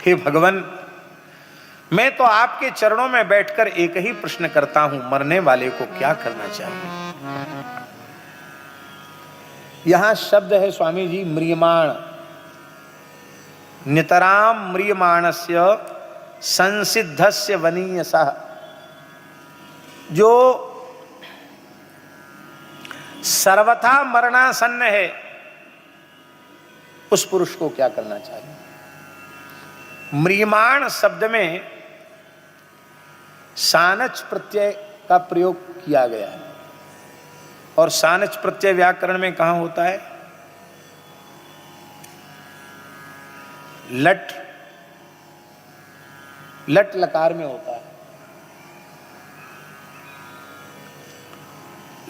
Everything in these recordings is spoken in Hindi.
हे भगवान, मैं तो आपके चरणों में बैठकर एक ही प्रश्न करता हूं, मरने वाले को क्या करना चाहिए। यहां शब्द है स्वामी जी म्रियमाण, नितराम म्रियमाणस्य संसिद्धस्य वनीयसः। जो सर्वथा मरणासन्न है उस पुरुष को क्या करना चाहिए। म्रियमाण शब्द में सानच प्रत्यय का प्रयोग किया गया है, और सानच प्रत्यय व्याकरण में कहां होता है? लट, लट लकार में होता है।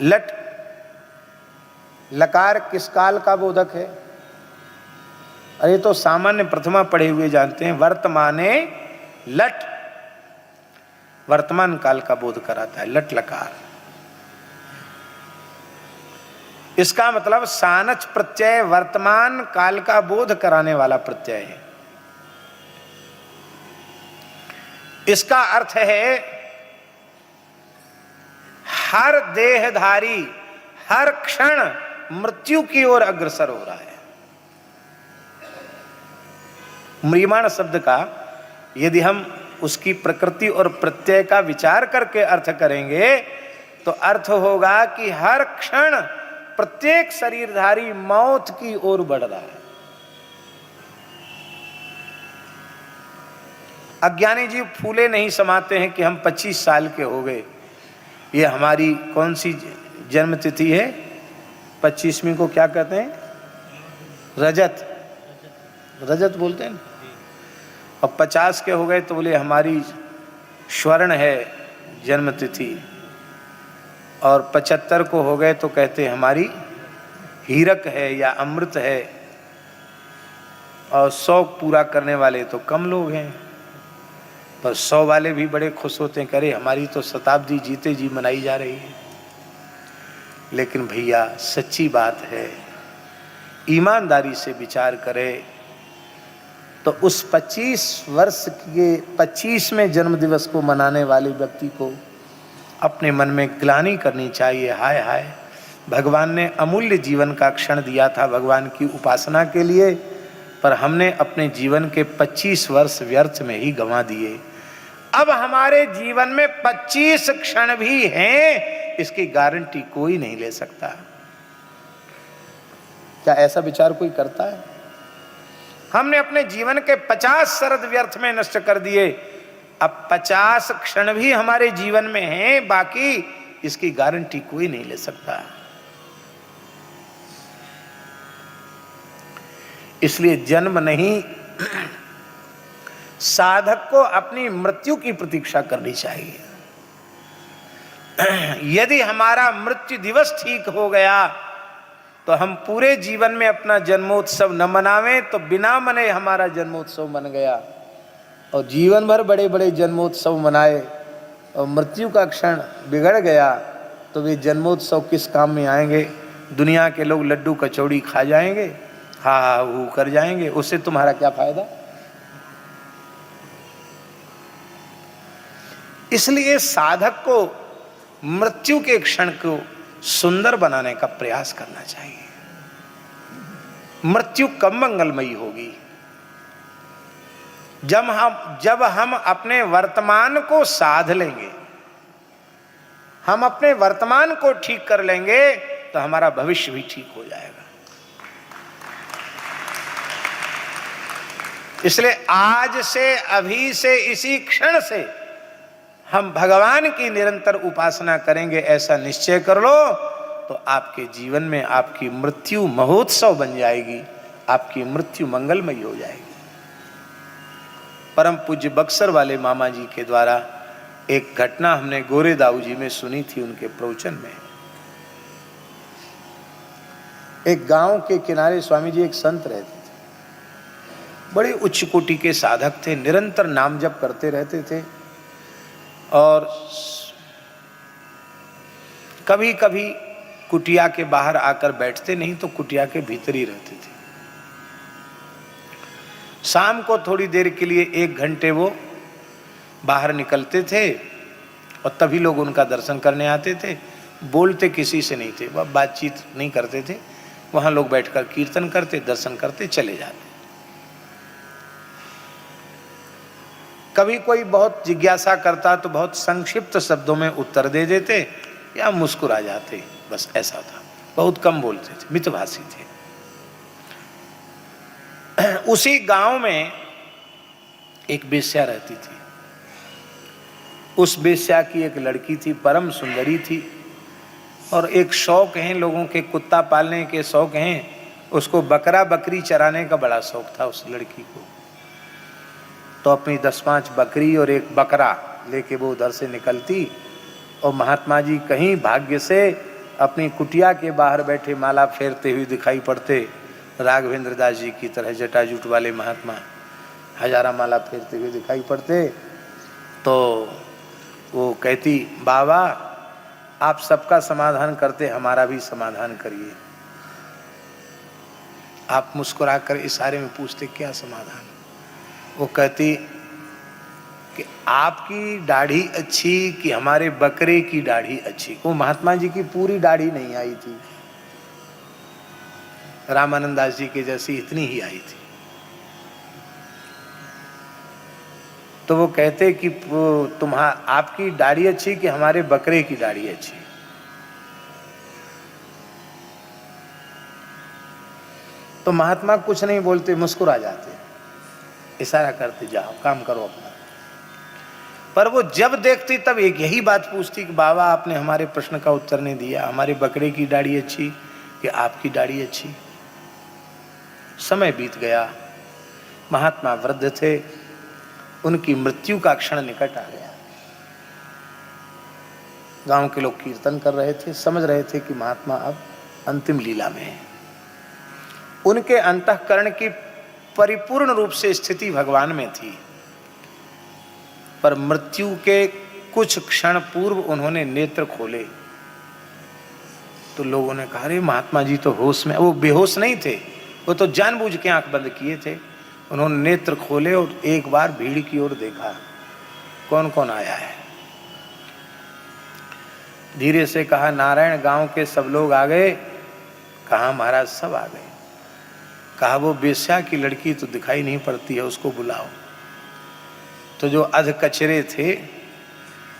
लट लकार किस काल का बोधक है? अरे तो सामान्य प्रथमा पढ़े हुए जानते हैं, वर्तमाने लट वर्तमान काल का बोध कराता है, लट लकार। इसका मतलब सानच प्रत्यय वर्तमान काल का बोध कराने वाला प्रत्यय है। इसका अर्थ है हर देहधारी हर क्षण मृत्यु की ओर अग्रसर हो रहा है। म्रियमाण शब्द का यदि हम उसकी प्रकृति और प्रत्यय का विचार करके अर्थ करेंगे तो अर्थ होगा कि हर क्षण प्रत्येक शरीरधारी मौत की ओर बढ़ रहा है। अज्ञानी जीव फूले नहीं समाते हैं कि हम 25 साल के हो गए। ये हमारी कौन सी जन्म तिथि है? 25वीं को क्या कहते हैं? रजत, रजत बोलते हैं। और 50 के हो गए तो बोले हमारी स्वर्ण है जन्म तिथि, और 75 को हो गए तो कहते हैं हमारी हीरक है या अमृत है। और 100 पूरा करने वाले तो कम लोग हैं, पर 100 वाले भी बड़े खुश होते हैं, करे हमारी तो शताब्दी जीते जी मनाई जा रही है। लेकिन भैया सच्ची बात है, ईमानदारी से विचार करें तो उस 25 वर्ष के 25वें जन्म दिवस को मनाने वाले व्यक्ति को अपने मन में ग्लानि करनी चाहिए, हाय हाय भगवान ने अमूल्य जीवन का क्षण दिया था भगवान की उपासना के लिए, पर हमने अपने जीवन के 25 वर्ष व्यर्थ में ही गंवा दिए। अब हमारे जीवन में 25 क्षण भी हैं, इसकी गारंटी कोई नहीं ले सकता। क्या ऐसा विचार कोई करता है? हमने अपने जीवन के 50 शरद व्यर्थ में नष्ट कर दिए, अब 50 क्षण भी हमारे जीवन में हैं बाकी, इसकी गारंटी कोई नहीं ले सकता। इसलिए जन्म नहीं, साधक को अपनी मृत्यु की प्रतीक्षा करनी चाहिए। यदि हमारा मृत्यु दिवस ठीक हो गया तो हम पूरे जीवन में अपना जन्मोत्सव न मनावें तो बिना मने हमारा जन्मोत्सव मन गया, और जीवन भर बड़े बड़े जन्मोत्सव मनाए और मृत्यु का क्षण बिगड़ गया तो वे जन्मोत्सव किस काम में आएंगे? दुनिया के लोग लड्डू कचौड़ी खा जाएंगे, हा हा हू कर जाएंगे, उससे तुम्हारा क्या फायदा? इसलिए साधक को मृत्यु के क्षण को सुंदर बनाने का प्रयास करना चाहिए। मृत्यु कब मंगलमयी होगी? जब हम अपने वर्तमान को साध लेंगे, हम अपने वर्तमान को ठीक कर लेंगे तो हमारा भविष्य भी ठीक हो जाएगा। इसलिए आज से, अभी से, इसी क्षण से हम भगवान की निरंतर उपासना करेंगे, ऐसा निश्चय कर लो तो आपके जीवन में आपकी मृत्यु महोत्सव बन जाएगी, आपकी मृत्यु मंगलमयी हो जाएगी। परम पूज्य बक्सर वाले मामा जी के द्वारा एक घटना हमने गोरे दाऊ जी में सुनी थी, उनके प्रवचन में। एक गांव के किनारे स्वामी जी एक संत रहते थे, बड़े उच्च कोटि के साधक थे, निरंतर नाम जप करते रहते थे और कभी कभी कुटिया के बाहर आकर बैठते नहीं तो कुटिया के भीतर ही रहते थे। शाम को थोड़ी देर के लिए 1 घंटे वो बाहर निकलते थे और तभी लोग उनका दर्शन करने आते थे। बोलते किसी से नहीं थे, वह बातचीत नहीं करते थे, वहां लोग बैठकर कीर्तन करते, दर्शन करते, चले जाते। कभी कोई बहुत जिज्ञासा करता तो बहुत संक्षिप्त शब्दों में उत्तर दे देते या मुस्कुरा जाते, बस ऐसा था। बहुत कम बोलते थे, मितभाषी थे। उसी गांव में एक बेश्या रहती थी। उस बेश्या की एक लड़की थी, परम सुंदरी थी, और एक शौक है लोगों के, कुत्ता पालने के शौक हैं। उसको बकरा बकरी चराने का बड़ा शौक था उस लड़की को। तो अपनी 10-5 बकरी और एक बकरा लेके वो उधर से निकलती और महात्मा जी कहीं भाग्य से अपनी कुटिया के बाहर बैठे माला फेरते हुए दिखाई पड़ते। राघवेंद्र दास जी की तरह जटाजूट वाले महात्मा हजारा माला फेरते हुए दिखाई पड़ते। तो वो कहती, बाबा आप सबका समाधान करते, हमारा भी समाधान करिए। आप मुस्कुरा कर इशारे में पूछते, क्या समाधान? वो कहती कि आपकी दाढ़ी अच्छी कि हमारे बकरे की दाढ़ी अच्छी। वो महात्मा जी की पूरी दाढ़ी नहीं आई थी, रामानंद दास जी के जैसी इतनी ही आई थी। तो वो कहते कि आपकी दाढ़ी अच्छी कि हमारे बकरे की दाढ़ी अच्छी। तो महात्मा कुछ नहीं बोलते, मुस्कुरा जाते, इशारा करते, जाओ काम करो अपना। पर वो जब देखती तब एक यही बात पूछती कि बाबा आपने हमारे प्रश्न का उत्तर नहीं दिया, हमारे बकरे की दाढ़ी अच्छी कि आपकी दाढ़ी अच्छी। समय बीत गया, महात्मा वृद्ध थे, उनकी मृत्यु का क्षण निकट आ गया। गांव के लोग कीर्तन कर रहे थे, समझ रहे थे कि महात्मा अब अंतिम लीला में है। उनके अंतःकरण की परिपूर्ण रूप से स्थिति भगवान में थी, पर मृत्यु के कुछ क्षण पूर्व उन्होंने नेत्र खोले तो लोगों ने कहा, अरे महात्मा जी तो होश में। वो बेहोश नहीं थे, वो तो जानबूझ के आंख बंद किए थे। उन्होंने नेत्र खोले और एक बार भीड़ की ओर देखा, कौन कौन आया है। धीरे से कहा, नारायण गांव के सब लोग आ गए। कहा महाराज सब आ गए। कहा वो बेश्या की लड़की तो दिखाई नहीं पड़ती है, उसको बुलाओ। तो जो अध कचरे थे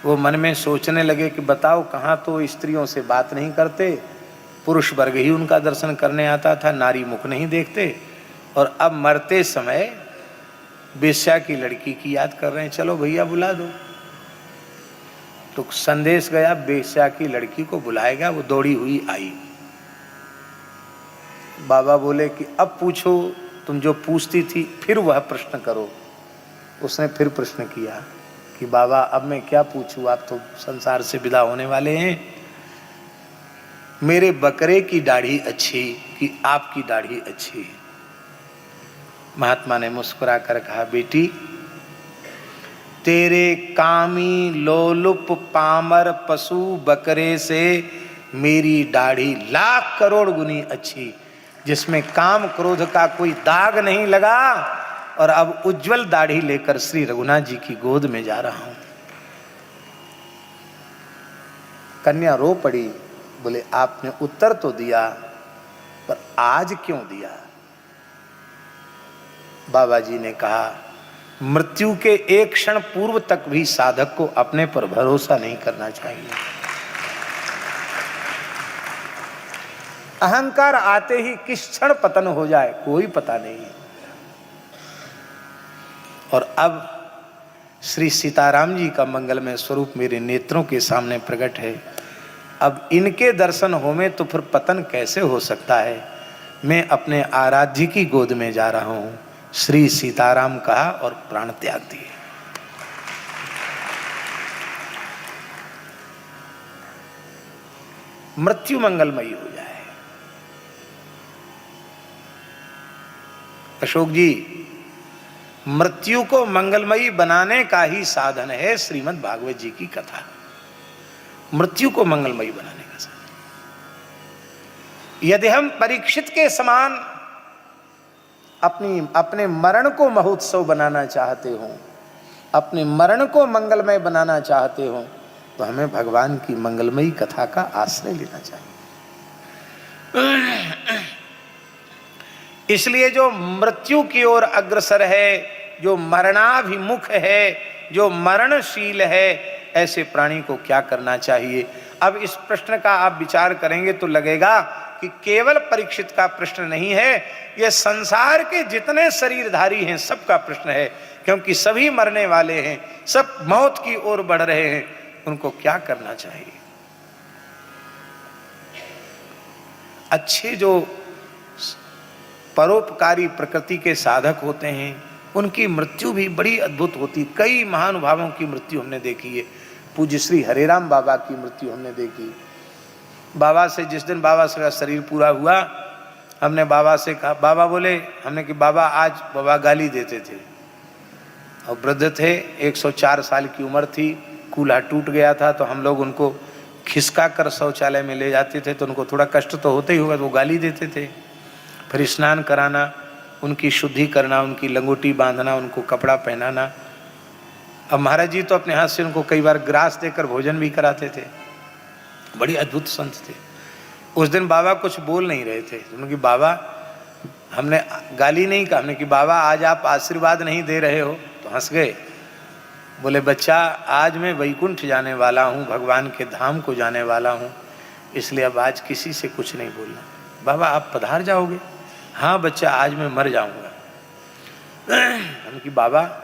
वो मन में सोचने लगे कि बताओ, कहाँ तो स्त्रियों से बात नहीं करते, पुरुष वर्ग ही उनका दर्शन करने आता था, नारी मुख नहीं देखते, और अब मरते समय बेश्या की लड़की की याद कर रहे हैं, चलो भैया बुला दो। तो संदेश गया, बेश्या की लड़की को बुलाएगा। वो दौड़ी हुई आई। बाबा बोले कि अब पूछो, तुम जो पूछती थी फिर वह प्रश्न करो। उसने फिर प्रश्न किया कि बाबा अब मैं क्या पूछूं, आप तो संसार से विदा होने वाले हैं। मेरे बकरे की दाढ़ी अच्छी कि आपकी दाढ़ी अच्छी? महात्मा ने मुस्कुरा कर कहा, बेटी तेरे कामी लोलुप पामर पशु बकरे से मेरी दाढ़ी लाख करोड़ गुनी अच्छी, जिसमें काम क्रोध का कोई दाग नहीं लगा, और अब उज्जवल दाढ़ी लेकर श्री रघुनाथ जी की गोद में जा रहा हूं। कन्या रो पड़ी, बोले आपने उत्तर तो दिया, पर आज क्यों दिया? बाबा जी ने कहा, मृत्यु के एक क्षण पूर्व तक भी साधक को अपने पर भरोसा नहीं करना चाहिए। अहंकार आते ही किस क्षण पतन हो जाए कोई पता नहीं। और अब श्री सीताराम जी का मंगलमय स्वरूप मेरे नेत्रों के सामने प्रकट है। अब इनके दर्शन होवे तो फिर पतन कैसे हो सकता है। मैं अपने आराध्य की गोद में जा रहा हूं। श्री सीताराम कहा और प्राण त्याग दिए। मृत्यु मंगलमयी हो जाए। अशोक जी, मृत्यु को मंगलमयी बनाने का ही साधन है श्रीमद् भागवत जी की कथा। मृत्यु को मंगलमयी बनाने का साधन। यदि हम परीक्षित के समान अपने मरण को महोत्सव बनाना चाहते हो, अपने मरण को मंगलमय बनाना चाहते हो, तो हमें भगवान की मंगलमयी कथा का आश्रय लेना चाहिए। इसलिए जो मृत्यु की ओर अग्रसर है, जो मरणाभिमुख है, जो मरणशील है, ऐसे प्राणी को क्या करना चाहिए? अब इस प्रश्न का आप विचार करेंगे तो लगेगा कि केवल परीक्षित का प्रश्न नहीं है, यह संसार के जितने शरीरधारी हैं सबका प्रश्न है, क्योंकि सभी मरने वाले हैं, सब मौत की ओर बढ़ रहे हैं, उनको क्या करना चाहिए? अच्छे जो परोपकारी प्रकृति के साधक होते हैं, उनकी मृत्यु भी बड़ी अद्भुत होती। कई महानुभावों की मृत्यु हमने देखी है। पूज्य श्री हरेराम बाबा की मृत्यु हमने देखी। बाबा से जिस दिन बाबा का शरीर पूरा हुआ, हमने बाबा से कहा, बाबा बोले, हमने कि बाबा आज, बाबा गाली देते थे और वृद्ध थे, 104 साल की उम्र थी, कूल्हा टूट गया था, तो हम लोग उनको खिसका कर शौचालय में ले जाते थे, तो उनको थोड़ा कष्ट तो होता ही होगा, तो वो गाली देते थे। फिर स्नान कराना, उनकी शुद्धि करना, उनकी लंगोटी बांधना, उनको कपड़ा पहनाना। अब महाराज जी तो अपने हाथ से उनको कई बार ग्रास देकर भोजन भी कराते थे। बड़ी अद्भुत संत थे। उस दिन बाबा कुछ बोल नहीं रहे थे। उनकी बाबा, हमने गाली नहीं कहा, हमने कि बाबा आज आप आशीर्वाद नहीं दे रहे हो, तो हंस गए। बोले, बच्चा आज मैं वैकुंठ जाने वाला हूँ, भगवान के धाम को जाने वाला हूँ, इसलिए अब आज किसी से कुछ नहीं बोलना। बाबा आप पधार जाओगे? हाँ बच्चा, आज मैं मर जाऊँगा। हम कि बाबा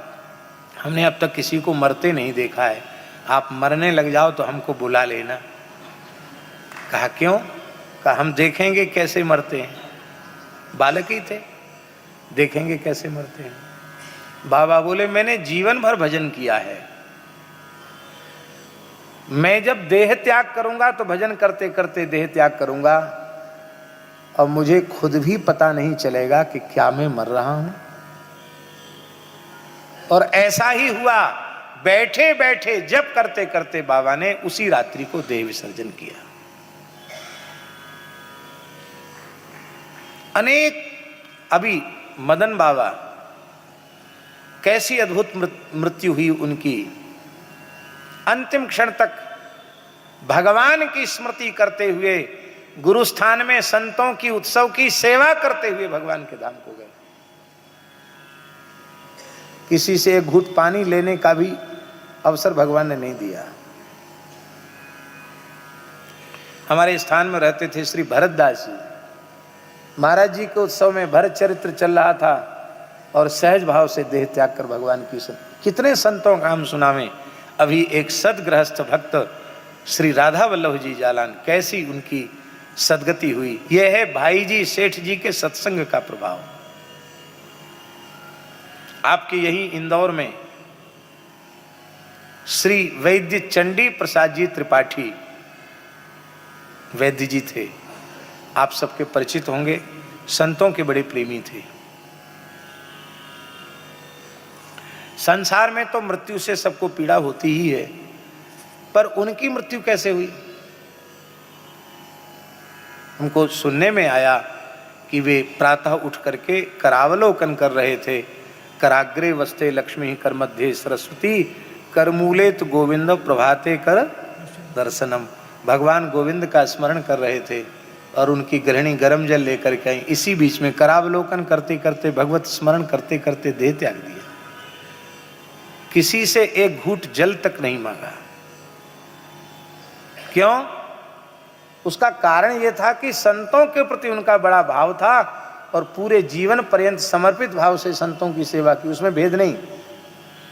हमने अब तक किसी को मरते नहीं देखा है, आप मरने लग जाओ तो हमको बुला लेना। कहा क्यों? कहा हम देखेंगे कैसे मरते हैं। बालक ही थे, देखेंगे कैसे मरते हैं। बाबा बोले, मैंने जीवन भर भजन किया है, मैं जब देह त्याग करूंगा तो भजन करते करते देह त्याग करूंगा, और मुझे खुद भी पता नहीं चलेगा कि क्या मैं मर रहा हूं। और ऐसा ही हुआ, बैठे बैठे जब करते करते बाबा ने उसी रात्रि को देह विसर्जन किया। अनेक, अभी मदन बाबा, कैसी अद्भुत मृत्यु हुई उनकी। अंतिम क्षण तक भगवान की स्मृति करते हुए, गुरु स्थान में संतों की उत्सव की सेवा करते हुए भगवान के धाम को गए। किसी से एक घूंट पानी लेने का भी अवसर भगवान ने नहीं दिया। हमारे स्थान में रहते थे श्री भरतदास जी। महाराज जी के उत्सव में भरत चरित्र चल रहा था और सहज भाव से देह त्याग कर भगवान की कितने संतों का हम सुनावें। अभी एक सदगृहस्थ भक्त श्री राधा वल्लभ जी जालान, कैसी उनकी सदगति हुई। यह है भाई जी सेठ जी के सत्संग का प्रभाव। आपके यही इंदौर में श्री वैद्य चंडी प्रसाद जी त्रिपाठी वैद्य जी थे, आप सबके परिचित होंगे, संतों के बड़े प्रेमी थे। संसार में तो मृत्यु से सबको पीड़ा होती ही है, पर उनकी मृत्यु कैसे हुई? हमको सुनने में आया कि वे प्रातः उठ करके करावलोकन कर रहे थे। कराग्रे वस्ते लक्ष्मी कर मध्य सरस्वती, करमूले तो गोविंद प्रभाते कर दर्शनम। भगवान गोविंद का स्मरण कर रहे थे और उनकी गृहिणी गर्म जल लेकर के आई। इसी बीच में करावलोकन करते करते, भगवत स्मरण करते करते देह त्याग दिया। किसी से एक घूंट जल तक नहीं मांगा। क्यों? उसका कारण यह था कि संतों के प्रति उनका बड़ा भाव था और पूरे जीवन पर्यंत समर्पित भाव से संतों की सेवा की। उसमें भेद नहीं।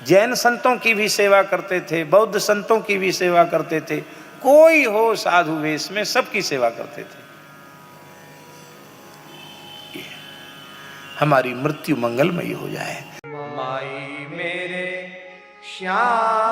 जैन संतों की भी सेवा करते थे, बौद्ध संतों की भी सेवा करते थे, कोई हो साधु वेश में सबकी सेवा करते थे। हमारी मृत्यु मंगलमयी हो जाए। माई मेरे श्याम